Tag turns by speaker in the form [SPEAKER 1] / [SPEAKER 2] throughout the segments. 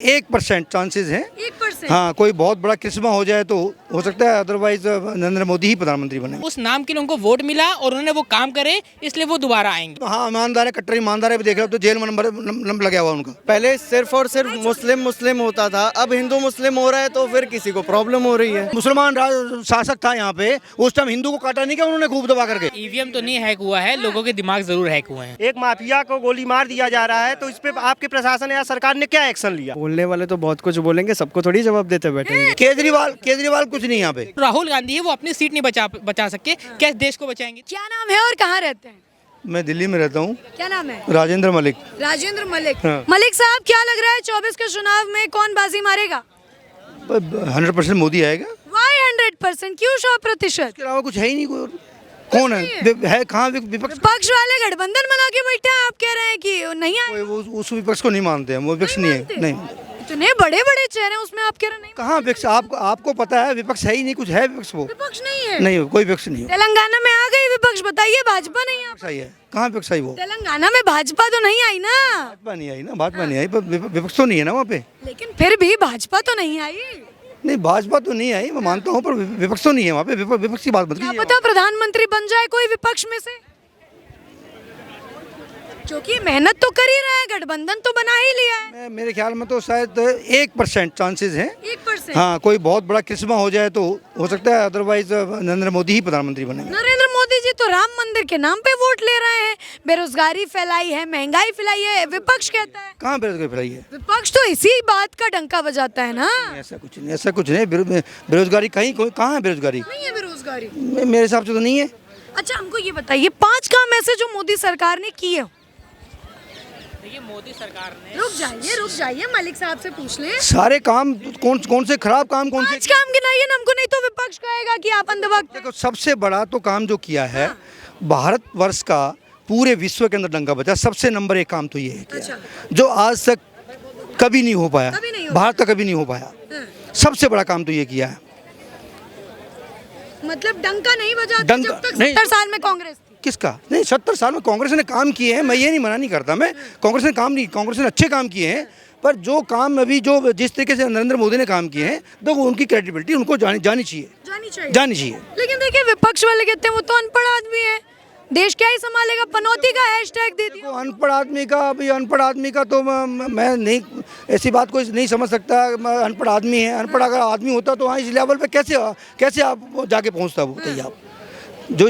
[SPEAKER 1] 1% chances हैं।
[SPEAKER 2] 1%?
[SPEAKER 1] हाँ, कोई बहुत बड़ा करिश्मा हो जाए तो हो सकता है, अदरवाइज नरेंद्र मोदी ही प्रधानमंत्री बने।
[SPEAKER 3] उस नाम के लिए उनको वोट मिला और उन्होंने वो काम करे, इसलिए वो दोबारा आएंगे।
[SPEAKER 1] हाँ, ईमानदार है, कट्टर ईमानदार है। भी देख रहे हो तो जेल में नंबर लगा हुआ उनका।
[SPEAKER 4] पहले सिर्फ और सिर्फ मुस्लिम होता था, अब हिंदू मुस्लिम हो रहा है तो फिर किसी को प्रॉब्लम हो रही है।
[SPEAKER 1] मुसलमान शासक था यहाँ पे, उस टाइम हिंदू को काटा नहीं क्या उन्होंने खूब दबा करके।
[SPEAKER 3] ईवीएम तो नहीं हैक हुआ है, लोगों के दिमाग जरूर हैक हुए हैं।
[SPEAKER 5] एक माफिया को गोली मार दिया जा रहा है, तो इस पे आपके प्रशासन या सरकार ने क्या एक्शन लिया?
[SPEAKER 4] बोलने वाले तो बहुत कुछ बोलेंगे, सबको थोड़ी जवाब देते बैठेंगे।
[SPEAKER 1] केजरीवाल कुछ नहीं यहाँ पे।
[SPEAKER 3] राहुल गांधी है, वो अपनी सीट नहीं बचा सके, कैसे देश को बचाएंगे?
[SPEAKER 2] क्या नाम है और कहाँ रहते हैं?
[SPEAKER 1] मैं दिल्ली में रहता हूँ।
[SPEAKER 2] क्या नाम है?
[SPEAKER 1] राजेंद्र मलिक।
[SPEAKER 2] राजेंद्र मलिक।
[SPEAKER 1] हाँ।
[SPEAKER 2] मलिक साहब, क्या लग रहा है 24 के चुनाव में कौन बाजी मारेगा?
[SPEAKER 1] 100% मोदी आएगा।
[SPEAKER 2] Why 100%? क्यों 100%?
[SPEAKER 1] इसके अलावा कुछ है ही नहीं। कोई और। कौन है कहाँ विपक्ष?
[SPEAKER 2] विपक्ष वाले गठबंधन बना के बैठे हैं, आप कह रहे हैं कि नहीं आए?
[SPEAKER 1] वो उस विपक्ष को नहीं मानते हैं, वो विपक्ष नहीं है। नहीं,
[SPEAKER 2] इतने बड़े बड़े चेहरे हैं उसमें, आप कह रहे नहीं?
[SPEAKER 1] कहाँ विपक्ष? आपको पता है विपक्ष है ही नहीं, कुछ है विपक्ष? वो
[SPEAKER 2] विपक्ष नहीं है।
[SPEAKER 1] नहीं, कोई विपक्ष नहीं है।
[SPEAKER 2] तेलंगाना में आ गई विपक्ष, बताइए, भाजपा नहीं है।
[SPEAKER 1] सही है, कहाँ विपक्ष आई? वो
[SPEAKER 2] तेलंगाना में भाजपा तो नहीं आई ना।
[SPEAKER 1] भाजपा नहीं आई ना, भाजपा नहीं आई, पर विपक्ष तो नहीं है ना वहाँ पे।
[SPEAKER 2] लेकिन फिर भी भाजपा तो नहीं आई।
[SPEAKER 1] नहीं, भाजपा तो नहीं आई, मैं मानता हूँ, पर विपक्ष तो नहीं है वहाँ पे। विपक्ष की बात मत
[SPEAKER 2] क्या
[SPEAKER 1] कीजिए।
[SPEAKER 2] पता प्रधानमंत्री बन जाए कोई विपक्ष में से, क्योंकि मेहनत तो कर ही रहा है, गठबंधन तो बना ही लिया है।
[SPEAKER 1] मेरे ख्याल में तो शायद 1% चांसेस हैं।
[SPEAKER 2] 1%?
[SPEAKER 1] हाँ, कोई बहुत बड़ा करिश्मा हो जाए तो हो सकता है, अदरवाइज नरेंद्र मोदी ही प्रधानमंत्री बनेंगे।
[SPEAKER 2] नरेंद्र मोदी जी तो राम मंदिर के नाम पे वोट ले रहे हैं, बेरोजगारी फैलाई है, महंगाई फैलाई है, विपक्ष कहता है।
[SPEAKER 1] कहाँ बेरोजगारी फैलाई है?
[SPEAKER 2] विपक्ष तो इसी बात का डंका बजाता है ना।
[SPEAKER 1] ऐसा कुछ नहीं, ऐसा कुछ नहीं। बेरोजगारी कहाँ है? बेरोजगारी
[SPEAKER 2] नहीं है बेरोजगारी,
[SPEAKER 1] मेरे हिसाब से तो नहीं है।
[SPEAKER 2] अच्छा, हमको ये बताइए 5 काम ऐसे जो मोदी सरकार ने किए हो।
[SPEAKER 3] देखिए, मोदी सरकार ने
[SPEAKER 2] रुक जाइए, मलिक साहब से पूछ ले।
[SPEAKER 1] सारे काम कौन से खराब काम, कौन
[SPEAKER 2] 5
[SPEAKER 1] से?
[SPEAKER 2] काम गिनाइए ना हमको, नहीं तो विपक्ष कहेगा कि आप अंधभक्त हैं।
[SPEAKER 1] देखो, सबसे बड़ा तो काम जो किया है भारतवर्ष का, पूरे विश्व के अंदर डंका बजा, सबसे नंबर 1 काम तो ये है किया, जो आज तक कभी नहीं हो पाया, भारत का कभी नहीं हो पाया। सबसे बड़ा काम तो ये किया है।
[SPEAKER 2] मतलब डंका नहीं बजा
[SPEAKER 1] डंका
[SPEAKER 2] जब तक
[SPEAKER 1] नहीं।
[SPEAKER 2] 70 साल में कांग्रेस थी।
[SPEAKER 1] किसका? नहीं, 70 साल में कांग्रेस ने काम किए हैं, मैं ये नहीं मना नहीं करता। मैं कांग्रेस ने अच्छे काम किए हैं, पर जो काम अभी जो जिस तरीके से नरेंद्र मोदी ने काम किए हैं, तो उनकी क्रेडिबिलिटी उनको जानी चाहिए।
[SPEAKER 2] लेकिन देखिए, विपक्ष वाले कहते हैं वो तो अनपढ़ आदमी है, देश क्या ही संभालेगा, पनौती का हैशटैग दे दिया।
[SPEAKER 1] देखो, अनपढ़ आदमी का तो मैं नहीं, ऐसी बात कोई नहीं समझ सकता। अनपढ़ आदमी है, अनपढ़ अगर आदमी होता तो वहाँ इस लेवल पे कैसे आप जाके पहुँचता? बताइए आप। जो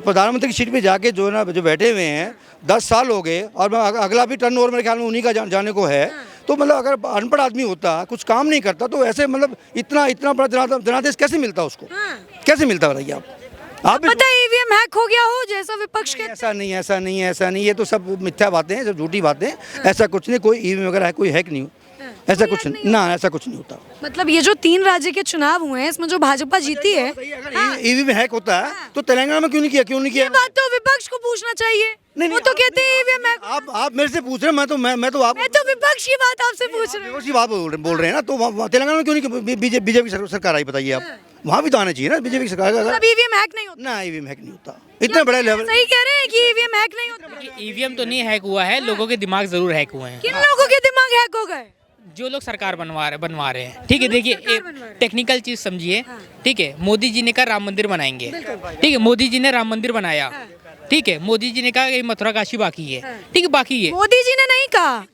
[SPEAKER 1] प्रधानमंत्री की सीट पे जाके जो बैठे हुए हैं, 10 साल हो गए, और अगला भी टर्न ओवर मेरे ख्याल में उन्हीं का जाने को है। तो मतलब अगर अनपढ़ आदमी होता, कुछ काम नहीं करता, तो ऐसे मतलब इतना बड़ा जनादेश कैसे मिलता उसको? कैसे मिलता, बताइए आप
[SPEAKER 2] पता है ईवीएम हैक हो गया हो जैसा विपक्ष के।
[SPEAKER 1] ऐसा नहीं, ये तो सब मिथ्या बातें हैं, सब झूठी बातें हैं। ऐसा कुछ नहीं, कोई ईवीएम वगैरह है, कोई हैक नहीं, ऐसा कुछ नहीं ना, ऐसा कुछ नहीं होता।
[SPEAKER 2] मतलब ये जो 3 राज्य के चुनाव हुए हैं, इसमें जो भाजपा जीती है,
[SPEAKER 1] ईवीएम हैक होता है तो तेलंगाना में क्यों नहीं किया?
[SPEAKER 2] ये बात तो विपक्ष को पूछना चाहिए। वो तो कहते हैं ईवीएम हैक।
[SPEAKER 1] आप मेरे से पूछ रहे हैं, मैं तो
[SPEAKER 2] विपक्ष की बात आपसे पूछ रहा हूँ।
[SPEAKER 1] विपक्ष की बात बोल रहे हैं ना, तो तेलंगाना में क्यों नहीं बीजेपी सरकार आई? बताइए आप, वहाँ भी तो आना चाहिए ना बीजेपी की सरकार।
[SPEAKER 2] ईवीएम हैक नहीं होता
[SPEAKER 1] ना, ईवीएम हैक नहीं होता, इतने बड़े लेवल।
[SPEAKER 2] सही कह रहे हैं कि ईवीएम हैक नहीं होता।
[SPEAKER 3] ईवीएम तो नहीं हैक हुआ है, लोगों के दिमाग जरूर हैक हुए हैं।
[SPEAKER 2] किन लोगों के दिमाग हैक हो गए?
[SPEAKER 3] जो लोग सरकार बनवा रहे हैं, ठीक है। देखिए, एक टेक्निकल चीज समझिए, ठीक है। मोदी जी ने कहा राम मंदिर बनाएंगे, ठीक है। मोदी जी ने राम मंदिर बनाया, ठीक है। मोदी जी ने कहा कि मथुरा काशी बाकी है, ठीक है, बाकी है।
[SPEAKER 2] मोदी जी ने नहीं कहा,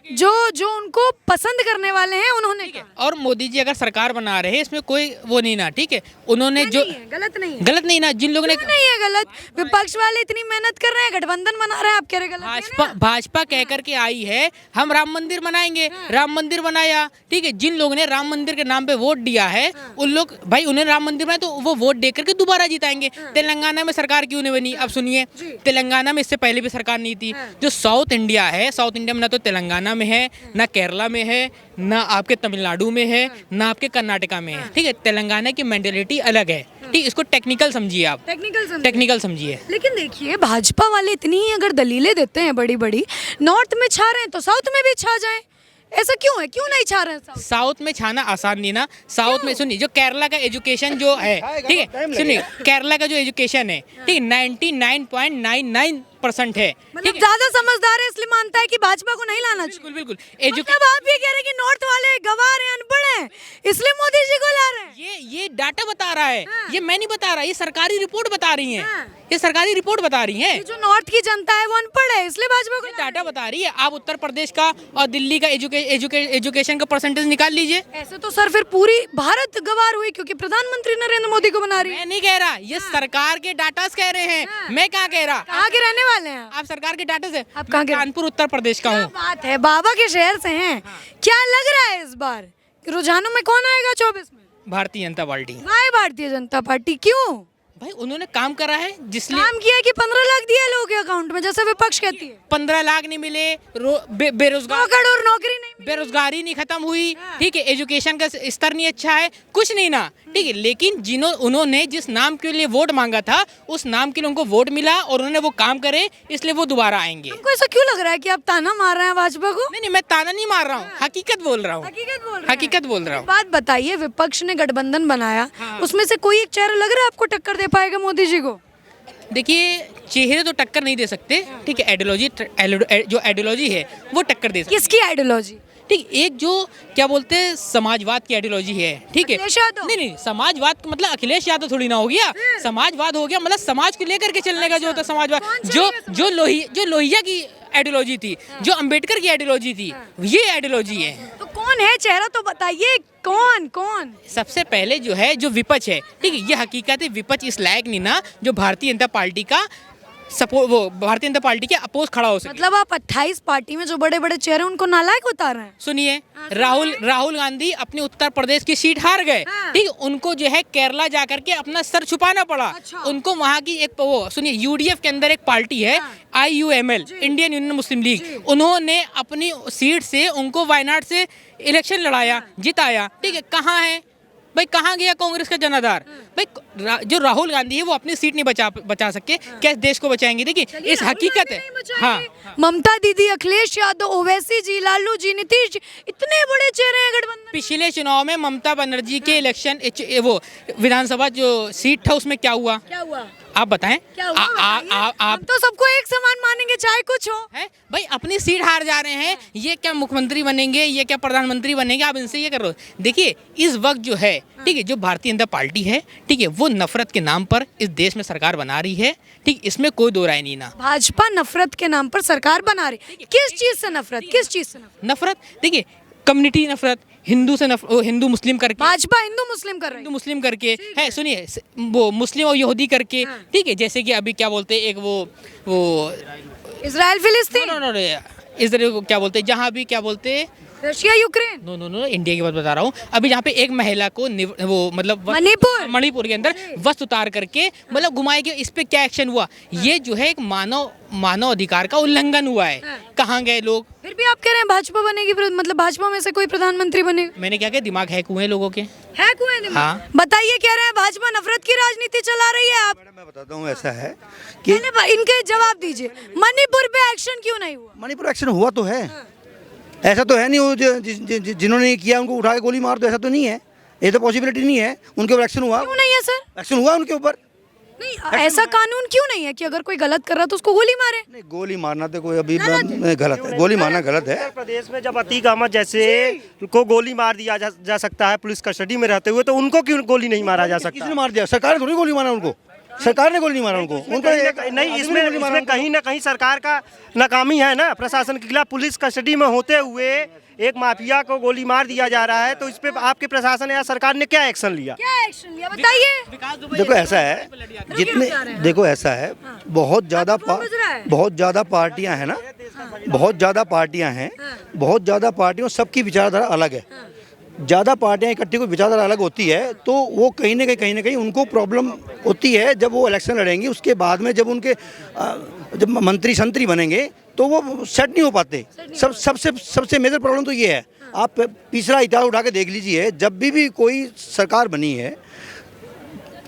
[SPEAKER 2] जो उनको पसंद करने वाले हैं उन्होंने कहा।
[SPEAKER 3] और मोदी जी अगर सरकार बना रहे हैं, इसमें कोई वो नहीं ना, ठीक है। उन्होंने जो
[SPEAKER 2] गलत
[SPEAKER 3] नहीं ना, जिन लोगों ने
[SPEAKER 2] नहीं है गलत, विपक्ष वाले इतनी मेहनत कर रहे हैं, गठबंधन बना रहे हैं, आप कह रहे गलत।
[SPEAKER 3] भाजपा कह करके आई है हम राम मंदिर बनाएंगे, राम मंदिर बनाया, ठीक है। जिन लोगों ने राम मंदिर के नाम पे वोट दिया है, उन लोग भाई उन्हें राम मंदिर बनाया तो वो वोट दे करके दोबारा जिताएंगे। तेलंगाना में सरकार क्यों नहीं बनी? अब सुनिए, तेलंगाना में इससे पहले भी सरकार नहीं थी। जो साउथ इंडिया है, साउथ इंडिया में ना तो तेलंगाना में है, ना केरला में है, ना आपके तमिलनाडु में है, ना आपके कर्नाटका में है, ठीक है। तेलंगाना की मेंटालिटी अलग है, ठीक। इसको टेक्निकल समझिए आप, टेक्निकल समझिए।
[SPEAKER 2] लेकिन देखिए, भाजपा वाले इतनी अगर दलीलें देते हैं बड़ी बड़ी, नॉर्थ में छा रहे हैं तो साउथ में भी छा जाए, ऐसा क्यों है? क्यों नहीं छा रहे हैं?
[SPEAKER 3] साउथ में छाना आसान नहीं ना। साउथ में सुनिए, जो केरला का एजुकेशन जो है, ठीक है, सुनिए, केरला का जो एजुकेशन है, ठीक है, 99.99 1% है।
[SPEAKER 2] मतलब ज्यादा समझदार है इसलिए मानता है कि भाजपा को नहीं लाना चाहिए।
[SPEAKER 3] बिल्कुल बिल्कुल।
[SPEAKER 2] मतलब आप ये कह रहे हैं कि नॉर्थ वाले गवार हैं, अनपढ़ हैं, इसलिए मोदी जी को ला रहे हैं।
[SPEAKER 3] ये डाटा बता रहा है, ये मैं नहीं बता रहा, ये सरकारी रिपोर्ट बता रही है,
[SPEAKER 2] हाँ।
[SPEAKER 3] ये सरकारी रिपोर्ट बता रही है,
[SPEAKER 2] ये जो नॉर्थ की जनता है वो अनपढ़ है, इसलिए भाजपा को ला रहे
[SPEAKER 3] डाटा
[SPEAKER 2] हैं।
[SPEAKER 3] बता रही है। आप उत्तर प्रदेश का और दिल्ली का एजुकेशन का परसेंटेज निकाल लीजिए।
[SPEAKER 2] ऐसे तो सर फिर पूरी भारत गवार हुई, क्योंकि प्रधानमंत्री नरेंद्र मोदी को बना रही है।
[SPEAKER 3] मैं नहीं कह रहा, ये सरकार के डाटा कह रहे हैं, मैं क्या कह रहा।
[SPEAKER 2] कहाँ के रहने वाले हैं आप?
[SPEAKER 3] आप सरकार के डाटा से,
[SPEAKER 2] आप कहाँ के?
[SPEAKER 3] कानपुर उत्तर प्रदेश का
[SPEAKER 2] क्या
[SPEAKER 3] हूँ।
[SPEAKER 2] बात है, बाबा के शहर से हैं। क्या लग रहा है इस बार रुझानों में कौन आएगा 24 में?
[SPEAKER 3] भारतीय जनता पार्टी।
[SPEAKER 2] वाह, भारतीय जनता पार्टी। क्यों?
[SPEAKER 3] भाई उन्होंने काम करा है, जिसलिए
[SPEAKER 2] काम किया कि 15 लाख दिया लोगों के अकाउंट में, जैसे विपक्ष कहती है।
[SPEAKER 3] 15 लाख नहीं मिले,
[SPEAKER 2] 2
[SPEAKER 3] बेरोजगार,
[SPEAKER 2] करोड़ नौकरी नहीं मिली।
[SPEAKER 3] बेरोजगारी नहीं खत्म हुई, ठीक है, एजुकेशन का स्तर नहीं अच्छा है, कुछ नहीं ना, ठीक है। लेकिन उन्होंने जिस नाम के लिए वोट मांगा था, उस नाम के लिए उनको वोट मिला और उन्होंने वो काम करे, इसलिए वो दोबारा आएंगे।
[SPEAKER 2] हमको ऐसा क्यों लग रहा है कि आप ताना मार रहे हैं भाजपा को?
[SPEAKER 3] नहीं, मैं ताना नहीं मार रहा हूँ, हकीकत बोल रहा हूँ,
[SPEAKER 2] हकीकत बोल रहे हैं।
[SPEAKER 3] हकीकत बोल रहा हूँ।
[SPEAKER 2] बात बताइए, विपक्ष ने गठबंधन बनाया, उसमें से कोई एक चेहरा लग रहा है आपको टक्कर दे पाएगा मोदी जी को?
[SPEAKER 3] देखिए, चेहरे तो टक्कर नहीं दे सकते, ठीक है, आइडियोलॉजी, जो आइडियोलॉजी है वो टक्कर दे सकती
[SPEAKER 2] किसकी आइडियोलॉजी?
[SPEAKER 3] है। ठीक, एक जो क्या बोलते हैं समाजवाद की आइडियोलॉजी है, ठीक है।
[SPEAKER 2] अखिलेश यादव?
[SPEAKER 3] नहीं, समाजवाद मतलब अखिलेश यादव थोड़ी ना हो गया, समाजवाद हो गया, मतलब समाज को लेकर के चलने का जो होता है समाजवाद, जो लोहिया की आइडियोलॉजी थी, जो अंबेडकर की आइडियोलॉजी थी, ये आइडियोलॉजी है।
[SPEAKER 2] तो कौन है चेहरा, तो बताइए कौन कौन?
[SPEAKER 3] सबसे पहले जो है, जो विपक्ष है, ठीक है, ये हकीकत है, विपक्ष इस लायक नहीं ना जो भारतीय जनता पार्टी का सपोर्ट, वो भारतीय जनता पार्टी के अपोज खड़ा हो सके।
[SPEAKER 2] मतलब आप 28 पार्टी में जो बड़े बड़े चेहरे उनको नालायक बता रहे हैं?
[SPEAKER 3] सुनिए, राहुल गांधी अपने उत्तर प्रदेश की सीट हार गए, ठीक है, उनको जो है केरला जाकर के अपना सर छुपाना पड़ा।
[SPEAKER 2] अच्छा।
[SPEAKER 3] उनको वहाँ की एक वो सुनिए, यूडीएफ के अंदर एक पार्टी है, IUML, इंडियन यूनियन मुस्लिम लीग, उन्होंने अपनी सीट से उनको वायनाड से इलेक्शन लड़ाया, जिताया, ठीक है। कहाँ है भाई, कहाँ गया कांग्रेस का जनाधार? भाई जो राहुल गांधी है वो अपनी सीट नहीं बचा सके, कैसे देश को बचाएंगे? देखिए, इस हकीकत है। हाँ,
[SPEAKER 2] ममता दीदी, अखिलेश यादव, ओवैसी जी, लालू जी, नीतीश जी, इतने बड़े चेहरे हैं गठबंधन।
[SPEAKER 3] पिछले चुनाव में ममता बनर्जी के इलेक्शन, वो विधानसभा जो सीट था, उसमें क्या हुआ?
[SPEAKER 2] क्या हुआ?
[SPEAKER 3] आप बताएं।
[SPEAKER 2] क्या हुआ? आप तो सबको एक समान मानेंगे, चाहे कुछ हो।
[SPEAKER 3] है भाई, अपनी सीट हार जा रहे हैं, ये क्या मुख्यमंत्री बनेंगे, ये क्या प्रधानमंत्री बनेंगे? आप इनसे ये कर रहे हो। देखिए, इस वक्त जो है, ठीक है, जो भारतीय जनता पार्टी है, ठीक है, वो नफरत के नाम पर इस देश में सरकार बना रही है, ठीक, इसमें कोई दो राय नहीं ना।
[SPEAKER 2] भाजपा नफरत के नाम पर सरकार बना रही, किस चीज से नफरत? किस चीज से नफरत?
[SPEAKER 3] नफरत, देखिए, कम्युनिटी नफरत, हिंदू से नफरत, हिंदू मुस्लिम करके,
[SPEAKER 2] भाजपा हिंदू मुस्लिम कर रही
[SPEAKER 3] हिंदू मुस्लिम करके है, सुनिए, वो मुस्लिम और यहूदी करके, ठीक है, जैसे कि अभी क्या बोलते हैं, एक वो
[SPEAKER 2] इजराइल फिलिस्तीन,
[SPEAKER 3] नो, इसराइल को क्या बोलते हैं, जहाँ भी क्या बोलते हैं,
[SPEAKER 2] रशिया यूक्रेन,
[SPEAKER 3] नो, इंडिया की बात बता रहा हूँ। अभी जहाँ पे एक महिला को वो मतलब मणिपुर के अंदर वस्त्र उतार करके मतलब घुमाए गए, इस पे क्या एक्शन हुआ? ये जो है एक मानव अधिकार का उल्लंघन हुआ है। कहाँ गए लोग?
[SPEAKER 2] फिर भी आप कह रहे हैं भाजपा बनेगी, मतलब भाजपा में से कोई प्रधानमंत्री बनेगा?
[SPEAKER 3] मैंने क्या कहा, दिमाग है कुएं लोगों के,
[SPEAKER 2] है कुएं दिमाग?
[SPEAKER 3] हाँ।
[SPEAKER 2] बताइए, कह रहे हैं भाजपा नफरत की राजनीति चला रही है। आप
[SPEAKER 1] मैं बताता हूँ, ऐसा है कि
[SPEAKER 2] पहले इनके जवाब दीजिए, मणिपुर पे एक्शन क्यों नहीं हुआ?
[SPEAKER 1] मणिपुर एक्शन हुआ तो है, ऐसा तो है नहीं वो जिन्होंने किया उनको उठा के गोली मार दो, ऐसा तो नहीं है, ये तो पॉसिबिलिटी नहीं है। उनके ऊपर एक्शन हुआ?
[SPEAKER 2] क्यों नहीं है सर?
[SPEAKER 1] एक्शन हुआ उनके ऊपर।
[SPEAKER 2] नहीं, ऐसा कानून क्यों नहीं है कि अगर कोई गलत कर रहा है तो उसको गोली मारे?
[SPEAKER 1] नहीं, गोली मारना तो कोई अभी गलत है, गोली मारना गलत है।
[SPEAKER 5] उत्तर प्रदेश में जब अतीक अहमद जैसे को गोली मार दिया जा सकता है पुलिस कस्टडी में रहते हुए, तो उनको क्यों गोली नहीं मारा जा सकता?
[SPEAKER 1] किसने मार दिया? सरकार ने थोड़ी गोली मारा उनको, सरकार ने गोली नहीं मारा उनको।
[SPEAKER 5] नहीं, इसमें कहीं ना कहीं सरकार का नाकामी है ना, प्रशासन के खिलाफ। पुलिस कस्टडी में होते हुए एक माफिया को गोली मार दिया जा रहा है, तो इस पे आपके प्रशासन या सरकार ने क्या एक्शन लिया?
[SPEAKER 2] क्या एक्शन लिया बताइए?
[SPEAKER 1] देखो ऐसा है, देखो ऐसा है, बहुत ज़्यादा पार्टियां हैं ना, बहुत ज़्यादा पार्टियां हैं, बहुत ज़्यादा पार्टियों, सबकी विचारधारा अलग है। ज़्यादा पार्टियां इकट्ठी कोई विचारधारा अलग होती है तो वो कहीं ना कहीं उनको प्रॉब्लम होती है। जब वो इलेक्शन लड़ेंगे, उसके बाद में जब उनके जब मंत्री संतरी बनेंगे तो वो सेट नहीं हो पाते। सबसे मेजर प्रॉब्लम तो ये है। आप पिछला इतिहास उठा के देख लीजिए, जब भी कोई सरकार बनी है,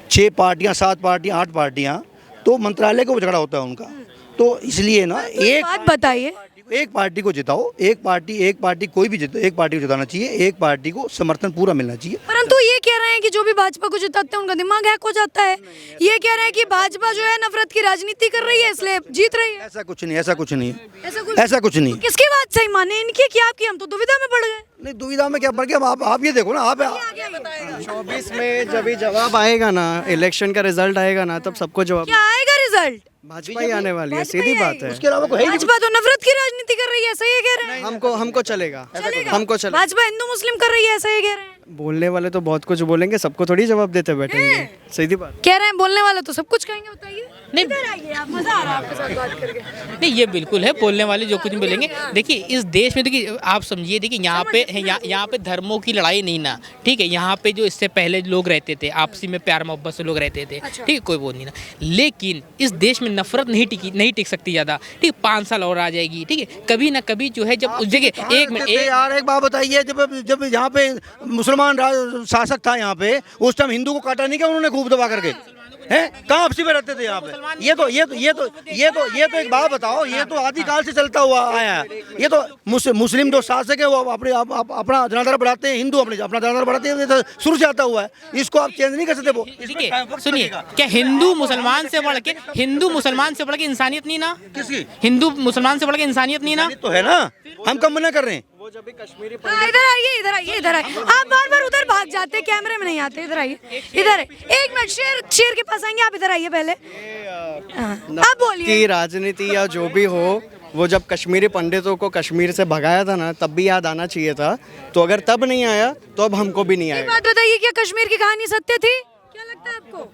[SPEAKER 1] 6 पार्टियां, 7 पार्टियां, 8 पार्टियां, तो मंत्रालय को झगड़ा होता है उनका। तो इसलिए ना, एक
[SPEAKER 2] बात बताइए,
[SPEAKER 1] एक पार्टी को जिताओ, एक पार्टी कोई भी एक पार्टी को जिताना चाहिए, एक पार्टी को समर्थन पूरा मिलना चाहिए।
[SPEAKER 2] परंतु ये कह रहे हैं कि जो भी भाजपा को जिताते हैं उनका दिमाग हैक हो जाता है। ये कह रहे हैं कि भाजपा जो है नफरत की राजनीति कर रही है इसलिए जीत रही है।
[SPEAKER 1] ऐसा कुछ नहीं, ऐसा कुछ नहीं है,
[SPEAKER 2] ऐसा
[SPEAKER 1] ऐसा कुछ नहीं।
[SPEAKER 2] किसकी बात सही माने, इनकी कि आपकी? हम तो दुविधा में पड़ गए।
[SPEAKER 1] नहीं, दुविधा में क्या पड़ गया? आप ये देखो ना, आप
[SPEAKER 4] 24 में जब भी जवाब आएगा ना, इलेक्शन का रिजल्ट आएगा ना, तब सबको जवाब
[SPEAKER 2] क्या आएगा रिजल्ट?
[SPEAKER 4] भाजपा ही आने वाली है, सीधी बात है।
[SPEAKER 1] उसके अलावा कोई है ही नहीं।
[SPEAKER 2] भाजपा तो नफरत की राजनीति कर रही है, ऐसा ये कह रहे हैं।
[SPEAKER 4] हमको चलेगा, हमको चलेगा।
[SPEAKER 2] भाजपा हिंदू मुस्लिम कर रही है, ऐसा ये कह रहे हैं।
[SPEAKER 4] बोलने वाले तो बहुत कुछ बोलेंगे, सबको थोड़ी जवाब देते बैठेंगे, सीधी बात।
[SPEAKER 2] कह रहे हैं बोलने वाले तो सब कुछ कहेंगे। बताइए
[SPEAKER 3] नहीं।
[SPEAKER 2] इधर आइए आप, मजा आ रहा है आपके साथ बात करके।
[SPEAKER 3] नहीं, ये बिल्कुल है, बोलने वाले जो कुछ भी बोलेंगे। देखिए इस देश में, देखिए आप समझिए, देखिए यहाँ पे धर्मों की लड़ाई नहीं ना, ठीक है। यहाँ पे जो इससे पहले लोग रहते थे, आपसी में प्यार मोहब्बत से लोग रहते थे, ठीक है, कोई वो नहीं ना। लेकिन इस देश में नफरत नहीं टिक सकती ज़्यादा, ठीक। 5 साल और आ जाएगी, ठीक है। कभी ना कभी जो है, जब उस जगह
[SPEAKER 1] एक बात बताइए, जब यहाँ पे मुसलमान शासक था यहाँ पे, उस टाइम हिंदू को काटा नहीं क्या उन्होंने खूब दबा करके? हैं? कहाँ आपसी में रहते थे यहाँ पे? ये तो एक बात बताओ, ये तो आदिकाल से चलता हुआ आया है। ये तो मुस्लिम जो शासक है वो अपना जनाधार बढ़ाते हैं, हिंदू अपना जनाधार बढ़ाते हैं, ये तो शुरू से आता हुआ है। इसको आप चेंज नहीं कर सकते। वो
[SPEAKER 3] सुनिए, क्या हिंदू मुसलमान से बढ़ के इंसानियत नहीं ना?
[SPEAKER 1] किसकी?
[SPEAKER 3] हिंदू मुसलमान से बढ़ के इंसानियत नहीं ना?
[SPEAKER 1] तो है ना, हम कब मना कर रहे हैं?
[SPEAKER 2] इधर आइए। आप बार उधर भाग जाते हैं, कैमरे में नहीं आते। इधर आइए, इधर। एक मिनट, शेर के पास आएंगे, आप इधर आइए पहले। आप बोलिए।
[SPEAKER 4] की राजनीति या जो भी हो, वो जब कश्मीरी पंडितों को कश्मीर से भगाया था ना, तब भी याद आना चाहिए था। तो अगर तब नहीं आया तो अब हमको भी नहीं आएगा।
[SPEAKER 2] बात बताइए, क्या कश्मीर की कहानी सत्य थी? क्या लगता है आपको?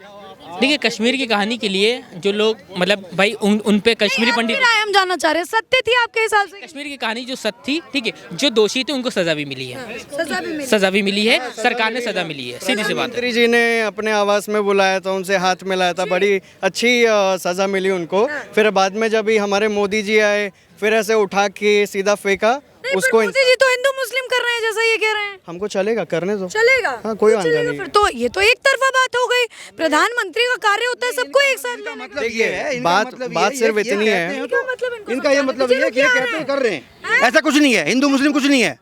[SPEAKER 3] देखिए कश्मीर की कहानी के लिए जो लोग, मतलब भाई उन पे कश्मीरी पंडित,
[SPEAKER 2] हम जानना चाह रहे हैं, सत्य थी आपके हिसाब से?
[SPEAKER 3] कश्मीर की कहानी जो सत्य थी, ठीक है, जो दोषी थे उनको सजा भी मिली है, सजा भी मिली है, सरकार ने सजा मिली है, सीधी सी बात है।
[SPEAKER 4] मंत्री जी ने अपने आवास में बुलाया था, उनसे हाथ मिलाया था, बड़ी अच्छी सजा मिली उनको। फिर बाद में जब हमारे मोदी जी आए, फिर ऐसे उठा के सीधा फेंका उसको।
[SPEAKER 2] मोदी जी तो हिंदू मुस्लिम कर रहे हैं जैसा ये कह रहे हैं।
[SPEAKER 4] हमको चलेगा, करने दो,
[SPEAKER 2] चलेगा।
[SPEAKER 4] हाँ, कोई वांधा नहीं।
[SPEAKER 2] फिर तो ये तो एक तरफा बात हो गई। प्रधानमंत्री का कार्य होता है सबको एक साथ लेने का।
[SPEAKER 1] देखिए,
[SPEAKER 4] बात सिर्फ इतनी है,
[SPEAKER 1] इनका ये मतलब ये कि ये कहते हैं कर रहे हैं, ऐसा कुछ नहीं है। हिंदू मुस्लिम कुछ नहीं है,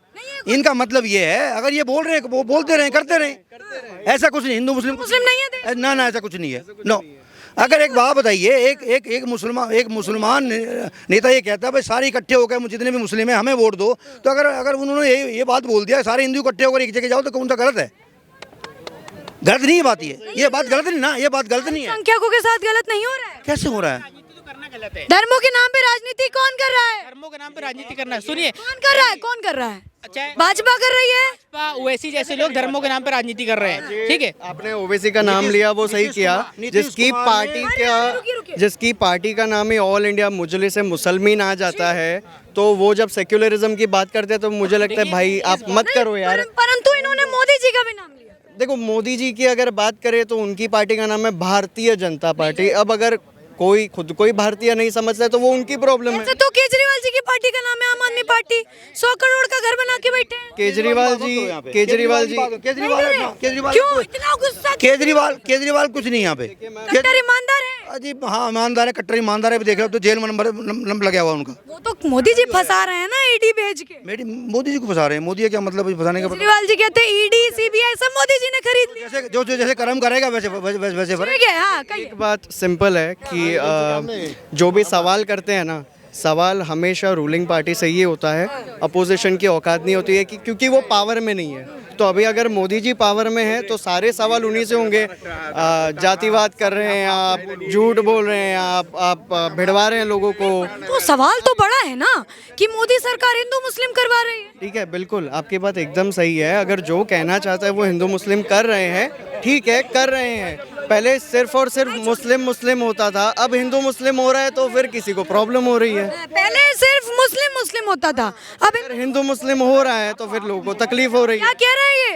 [SPEAKER 1] इनका मतलब ये है, अगर ये बोल रहे हैं वो बोलते रहे, करते रहे, ऐसा कुछ नहीं। हिंदू मुस्लिम
[SPEAKER 2] नहीं है
[SPEAKER 1] ना, ऐसा कुछ नहीं है। नो, अगर एक बात बताइए, एक मुसलमान नेता ये कहता है भाई सारे इकट्ठे होकर जितने भी मुस्लिम हैं हमें वोट दो, तो अगर उन्होंने ये बात बोल दिया सारे हिंदू इकट्ठे होकर एक जगह जाओ, तो कौन सा गलत है? गलत नहीं है बात, ये बात गलत नहीं ना, ये बात गलत नहीं है।
[SPEAKER 2] संख्याकों के साथ गलत नहीं हो रहा है।
[SPEAKER 1] कैसे हो रहा है?
[SPEAKER 2] धर्मों के नाम पे राजनीति कौन कर रहा है?
[SPEAKER 3] धर्मों के नाम पे राजनीति करना है, सुनिए,
[SPEAKER 2] कौन कर रहा है?
[SPEAKER 3] अच्छा,
[SPEAKER 2] भाजपा कर रही है।
[SPEAKER 3] ओवैसी जैसे लोग धर्मों के नाम पे राजनीति कर रहे हैं, ठीक है।
[SPEAKER 4] आपने ओवैसी का नाम लिया, वो सही किया। जिसकी पार्टी का नाम ही ऑल इंडिया मुजलिस मुसलमीन आ जाता है, तो वो जब सेक्युलरिज्म की बात करते हैं तो मुझे लगता है भाई आप मत करो यार।
[SPEAKER 2] परंतु इन्होंने मोदी जी का भी नाम लिया।
[SPEAKER 4] देखो, मोदी जी की अगर बात करें तो उनकी पार्टी का नाम है भारतीय जनता पार्टी। अब अगर कोई खुद कोई भारतीय नहीं समझता है तो वो उनकी प्रॉब्लम है।
[SPEAKER 2] तो केजरीवाल जी की पार्टी का नाम है आम आदमी पार्टी, 100 करोड़ का घर बना के बैठे हैं।
[SPEAKER 1] केजरीवाल कुछ नहीं यहाँ पे।
[SPEAKER 2] कट्टर ईमानदार है।
[SPEAKER 1] जी हाँ, ईमानदार है, कट्टर ईमानदार है। देख रहे हो तो जेल में नंबर लगा हुआ उनका।
[SPEAKER 2] वो तो मोदी जी फंसा रहे हैं ना, ईडी भेज के।
[SPEAKER 1] मोदी जी को फंसा रहे हैं। मोदी का क्या मतलब फंसाने का?
[SPEAKER 2] केजरीवाल जी कहते हैं ईडी सीबीआई सब मोदी जी ने खरीद लिया।
[SPEAKER 1] जैसे कर्म करेगा वैसे
[SPEAKER 4] एक बात सिंपल है कि जो भी सवाल करते हैं ना, सवाल हमेशा रूलिंग पार्टी से ये होता है, अपोजिशन की औकात नहीं होती है कि क्योंकि वो पावर में नहीं है। तो अभी अगर मोदी जी पावर में है तो सारे सवाल उन्हीं से होंगे। जातिवाद कर रहे हैं आप, झूठ बोल रहे हैं आप भिड़वा रहे हैं लोगों को।
[SPEAKER 2] तो सवाल तो बड़ा है ना कि मोदी सरकार हिंदू मुस्लिम करवा रही है।
[SPEAKER 4] ठीक है, बिल्कुल आपकी बात एकदम सही है। अगर जो कहना चाहता है वो हिंदू मुस्लिम कर रहे हैं, ठीक है, कर रहे हैं। पहले सिर्फ और सिर्फ मुस्लिम होता था, अब हिंदू मुस्लिम हो रहा है, तो फिर किसी को प्रॉब्लम हो रही है।
[SPEAKER 2] पहले सिर्फ मुस्लिम होता था, अब
[SPEAKER 4] हिंदू मुस्लिम हो रहा है तो फिर लोगों को तकलीफ हो रही है।
[SPEAKER 2] क्या कह रहे हैं ये?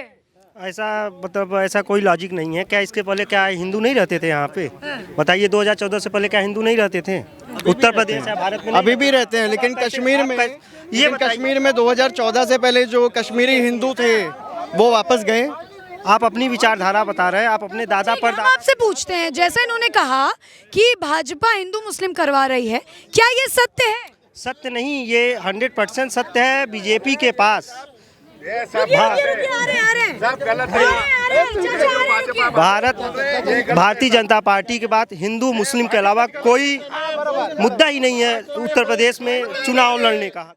[SPEAKER 5] ऐसा मतलब ऐसा कोई लॉजिक नहीं है। क्या इसके पहले क्या हिंदू नहीं रहते थे यहाँ पे? बताइए, 2014 से पहले क्या हिंदू नहीं रहते थे? उत्तर प्रदेश या भारत में
[SPEAKER 4] अभी भी रहते हैं, लेकिन कश्मीर में 2014 से पहले जो कश्मीरी हिंदू थे वो वापस गए।
[SPEAKER 5] आप अपनी विचारधारा बता रहे हैं, आप अपने दादा पर
[SPEAKER 2] आपसे पूछते हैं, जैसे इन्होंने कहा कि भाजपा हिंदू मुस्लिम करवा रही है, क्या ये सत्य है?
[SPEAKER 5] सत्य नहीं, ये 100% सत्य है बीजेपी के पास। भारतीय जनता पार्टी के बाद हिंदू मुस्लिम के अलावा कोई मुद्दा ही नहीं है उत्तर प्रदेश में चुनाव लड़ने का।